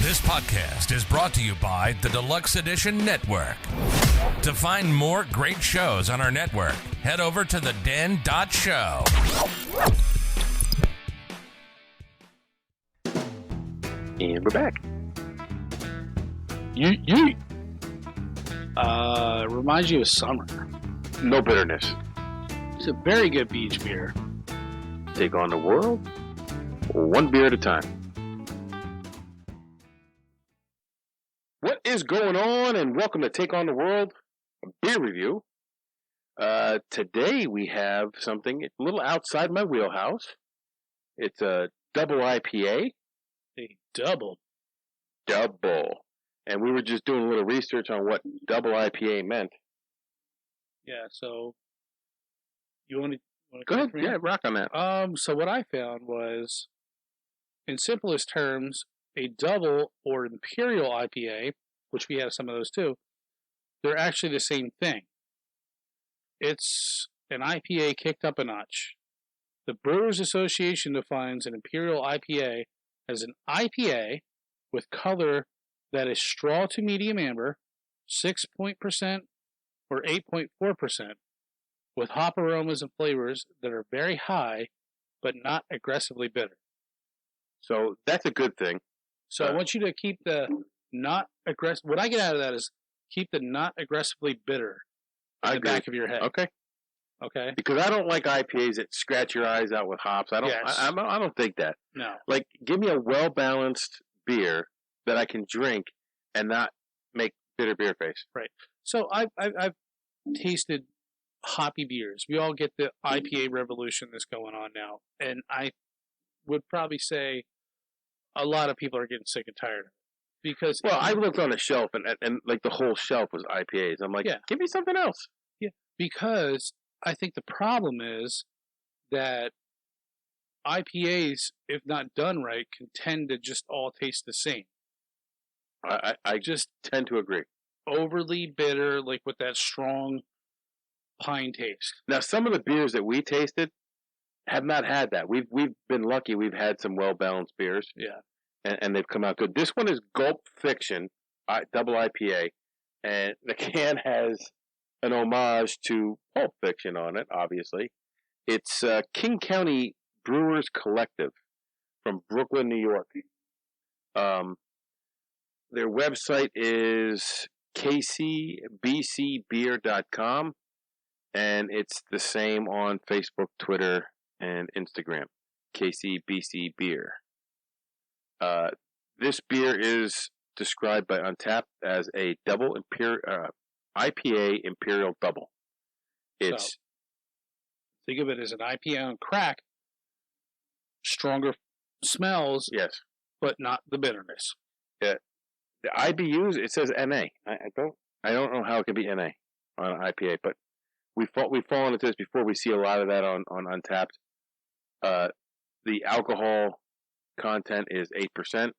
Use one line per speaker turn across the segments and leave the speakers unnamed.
This podcast is brought to you by the Deluxe Edition Network. To find more great shows on our network, head over to TheDen.show.
And we're back.
Reminds you of summer.
No bitterness.
It's a very good beach beer.
Take on the world, one beer at a time. What is going on? And welcome to Take on the World, a beer review. Today we have something a little outside my wheelhouse. It's a double IPA.
A double.
And we were just doing a little research on what double IPA meant.
Yeah, so you want to
go ahead? Yeah, rock on that.
So what I found was, in simplest terms, a double or Imperial IPA, which we have some of those too, they're actually the same thing. It's an IPA kicked up a notch. The Brewers Association defines an Imperial IPA as an IPA with color that is straw to medium amber, 6% or 8.4%, with hop aromas and flavors that are very high, but not aggressively bitter.
So that's a good thing.
So I want you to keep the not aggressive. What I get out of that is keep the not aggressively bitter in the back of your head.
Okay.
Okay.
Because I don't like IPAs that scratch your eyes out with hops. I don't.
Yes.
I don't think that.
No.
Like, give me a well balanced beer that I can drink and not make bitter beer face.
Right. So I've tasted hoppy beers. We all get the IPA revolution that's going on now, and I would probably say a lot of people are getting sick and tired of it. Because
I looked on the shelf and like the whole shelf was IPAs. I'm like, give me something else.
Yeah, because I think the problem is that IPAs, if not done right, can tend to just all taste the same.
I just tend to agree.
Overly bitter, like with that strong pine taste.
Now, some of the beers that we tasted have not had that. We've been lucky. We've had some well balanced beers.
Yeah.
And they've come out good. This one is Gulp Fiction, double IPA, and the can has an homage to Pulp Fiction on it, obviously. It's King County Brewers Collective from Brooklyn, New York. Their website is KCBCbeer.com, and it's the same on Facebook, Twitter, and Instagram. KCBC Beer. This beer is described by Untappd as a double IPA Imperial double. It's
think of it as an IPA on crack, stronger smells,
yes,
but not the bitterness.
Yeah, the IBUs it says NA. I don't know how it can be NA on an IPA, but we've fallen into this before. We see a lot of that on Untappd. The alcohol content is 8%,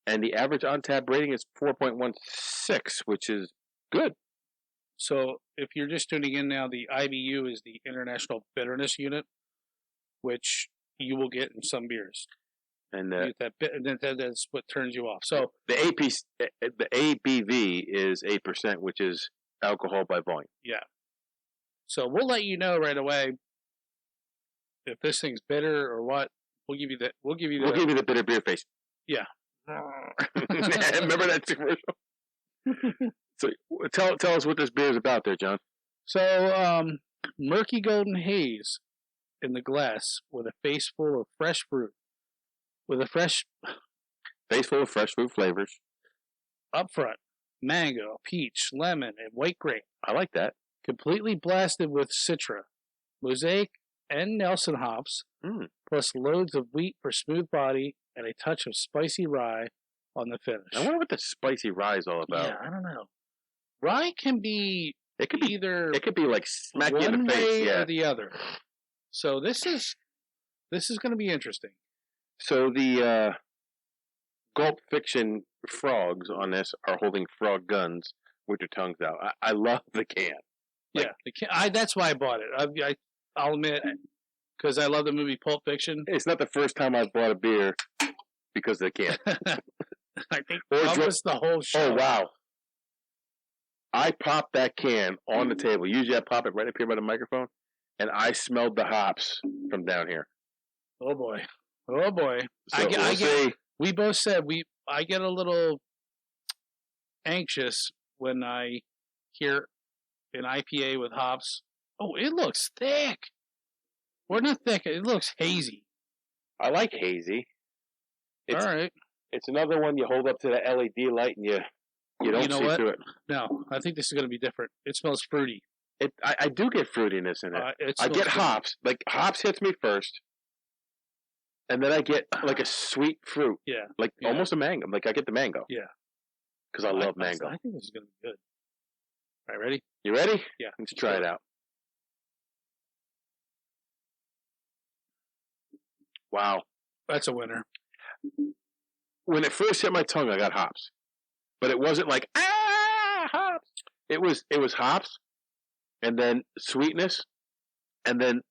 and the average on-tap rating is 4.16, which is good.
So if you're just tuning in now, the IBU is the International Bitterness Unit, which you will get in some beers. And that's what turns you off. So
the ABV is 8%, which is alcohol by volume.
Yeah. So we'll let you know right away if this thing's bitter or what. We'll give you the
bitter beer face.
Yeah.
Remember that commercial? So tell us what this beer is about there, John.
So murky golden haze in the glass with a face full of fresh fruit. Face
full of fresh fruit flavors.
Up front, mango, peach, lemon, and white grape.
I like that.
Completely blasted with Citra, Mosaic, and Nelson hops, plus loads of wheat for smooth body and a touch of spicy rye on the finish.
I wonder what the spicy rye is all about.
Yeah, I don't know. Rye can be either
like smack you in the face,
or the other. So this is going to be interesting.
So the Gulp Fiction frogs on this are holding frog guns with their tongues out. I love the can.
Yeah, the can. That's why I bought it. I'll admit, because I love the movie Pulp Fiction.
It's not the first time I've bought a beer because of the can.
I think
Or
almost the whole show.
Oh, wow. I popped that can on the table. Usually I pop it right up here by the microphone, and I smelled the hops from down here.
Oh boy. Oh boy.
So we'll see.
We both said I get a little anxious when I hear an IPA with hops. Oh, it looks thick. Or not thick, it looks hazy.
I like hazy.
All right.
It's another one you hold up to the LED light and you don't see through it.
No, I think this is going to be different. It smells fruity.
I do get fruitiness in it. I get
fruity.
hops. Like, hops hits me first. And then I get, like, a sweet fruit.
Yeah.
Like, almost a mango. Like, I get the mango.
Yeah.
Because I love mango.
I think this is going to be good. All right, ready?
You ready?
Yeah.
Let's try it out. Wow.
That's a winner.
When it first hit my tongue, I got hops. But it wasn't like, hops. It was hops, and then sweetness, and then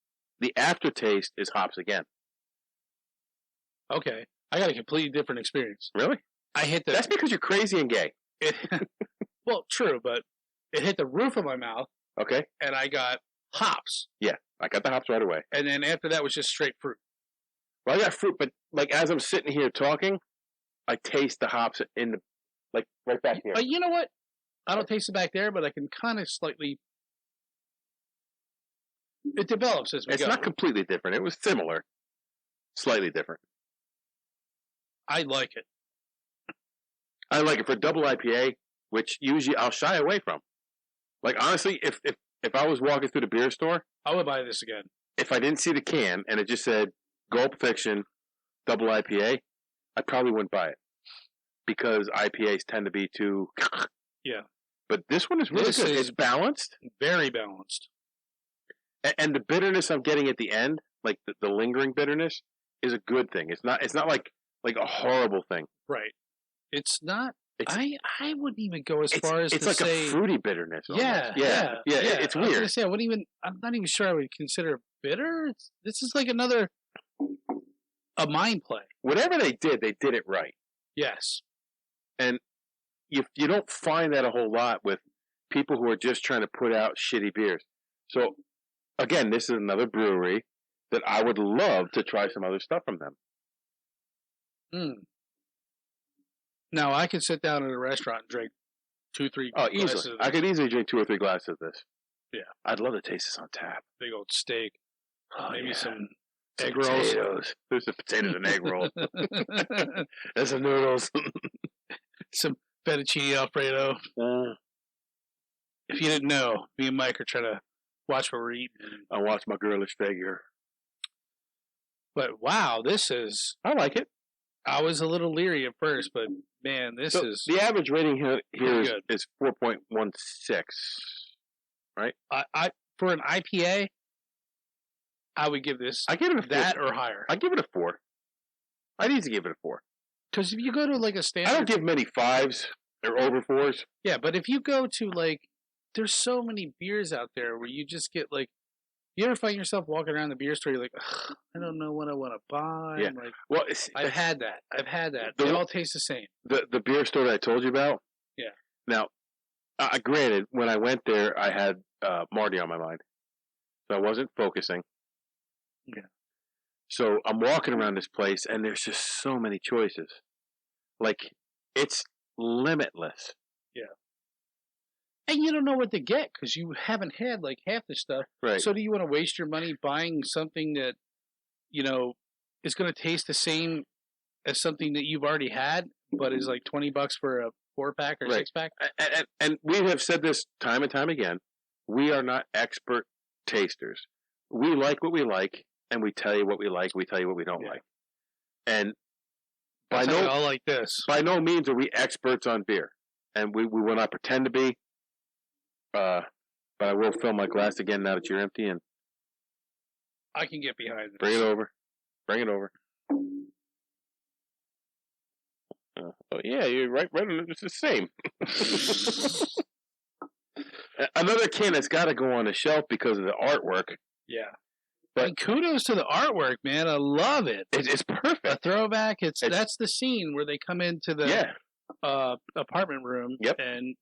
the aftertaste is hops again.
Okay. I got a completely different experience.
Really?
I hit the...
That's because you're crazy and gay.
Well, true, but it hit the roof of my mouth.
Okay.
And I got hops.
Yeah, I got the hops right away.
And then after that was just straight fruit.
Well, I got fruit, but like as I'm sitting here talking, I taste the hops in the, like right back here.
But you know what? I don't taste it back there, but I can kind of slightly... It develops as we go.
It's not completely different. It was similar. Slightly different.
I like it.
I like it for double IPA, which usually I'll shy away from. Like, honestly, if I was walking through the beer store...
I would buy this again.
If I didn't see the can and it just said Gulp Fiction double IPA, I probably wouldn't buy it. Because IPAs tend to be too...
Yeah.
But this one is really good. It's balanced.
Very balanced.
And the bitterness I'm getting at the end, like the lingering bitterness, is a good thing. It's not like a horrible thing.
Right. It's not... I wouldn't even go as far as to say...
It's like a fruity bitterness.
Yeah.
It's weird.
I was gonna say, I'm not even sure I would consider it bitter. This is like a mind play.
Whatever they did it right.
Yes.
And you don't find that a whole lot with people who are just trying to put out shitty beers. So, again, this is another brewery that I would love to try some other stuff from them.
Now, I could sit down at a restaurant and drink 2-3
Oh, easily. I could easily drink 2 or 3 glasses of this.
Yeah.
I'd love to taste this on tap.
Big old steak. Maybe some egg
potatoes.
rolls.
There's some potatoes and egg roll. There's some noodles.
Some fettuccine Alfredo. If you didn't know, me and Mike are trying to watch what we're eating.
I watch my girlish figure.
But wow, this is...
I like it.
I was a little leery at first, but man, this is...
The average rating here is 4.16, right?
I for an IPA, I would give this...
I give it a 4.
That or higher.
I give it a 4. I'd easily give it a 4.
Because if you go to like a standard...
I don't give many 5s or over 4s.
Yeah, but if you go to like... There's so many beers out there where you just get like... You ever find yourself walking around the beer store, you're like, I don't know what I want to buy.
Yeah.
Like,
well,
I've had that. They all taste the same.
The beer store that I told you about?
Yeah.
Now, granted, when I went there, I had Marty on my mind. So I wasn't focusing.
Yeah.
So I'm walking around this place, and there's just so many choices. Like, it's limitless.
Yeah. And you don't know what to get because you haven't had like half the stuff.
Right.
So do you want to waste your money buying something that, you know, is going to taste the same as something that you've already had, but is like $20 for a 4-pack or 6-pack?
And we have said this time and time again. We are not expert tasters. We like what we like, and we tell you what we like. We tell you what we don't like. And by no means are we experts on beer, and we will not pretend to be. But I will fill my glass again now that you're empty, and
I can get behind this.
Bring it over. Oh yeah, you're right. It's the same. Another can that's got to go on the shelf because of the artwork.
Yeah. And kudos to the artwork, man. I love it.
It's perfect.
A throwback. That's the scene where they come into the apartment room.
Yep.
And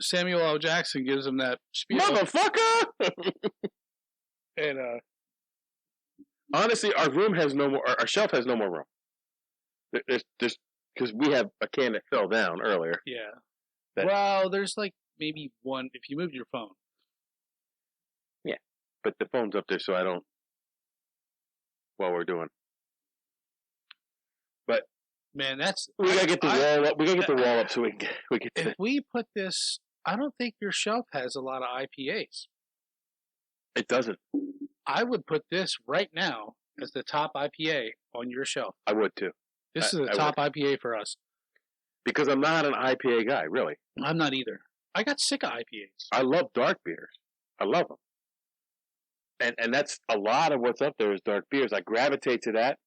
Samuel L. Jackson gives them that spiel.
Motherfucker!
And
honestly, our room has no more. Our shelf has no more room. There's because we have a can that fell down earlier.
Yeah. Well, there's like maybe one if you move your phone.
Yeah, but the phone's up there, so I don't. While we're doing. But
man, that's
we gotta get the wall up. We gotta get the wall up so we get.
If we put this, I don't think your shelf has a lot of IPAs.
It doesn't.
I would put this right now as the top IPA on your shelf.
I would too.
This is the top IPA for us.
Because I'm not an IPA guy, really.
I'm not either. I got sick of IPAs.
I love dark beers. I love them. And that's a lot of what's up there is dark beers. I gravitate to that.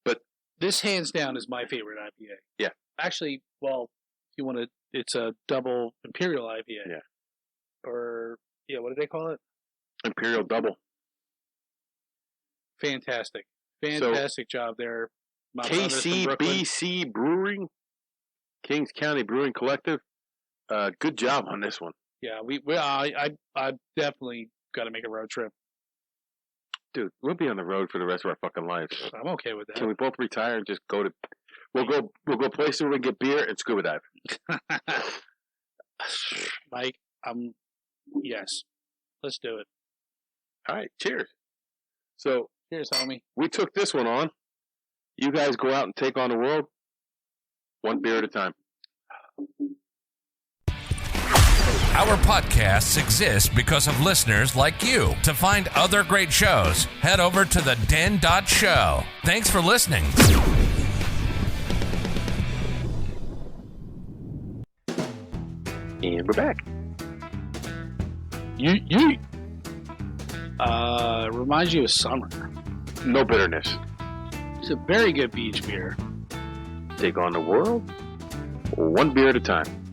But
this hands down is my favorite IPA.
Yeah.
Actually, well, if you want to, it's a double Imperial IPA.
Yeah.
Or, what do they call it?
Imperial double.
Fantastic job there.
KCBC Brewing, Kings County Brewing Collective. Good job on this one.
Yeah, I definitely got to make a road trip.
Dude, we'll be on the road for the rest of our fucking lives.
I'm okay with that.
Can we both retire and just go to? We'll go places where we get beer and scuba dive.
Mike, yes, let's do it.
All right, cheers. So,
cheers, homie.
We took this one on. You guys go out and take on the world, one beer at a time.
Our podcasts exist because of listeners like you. To find other great shows, head over to TheDen.show. Thanks for listening.
And we're back.
Reminds you of summer.
No bitterness.
It's a very good beach beer.
Take on the world, one beer at a time.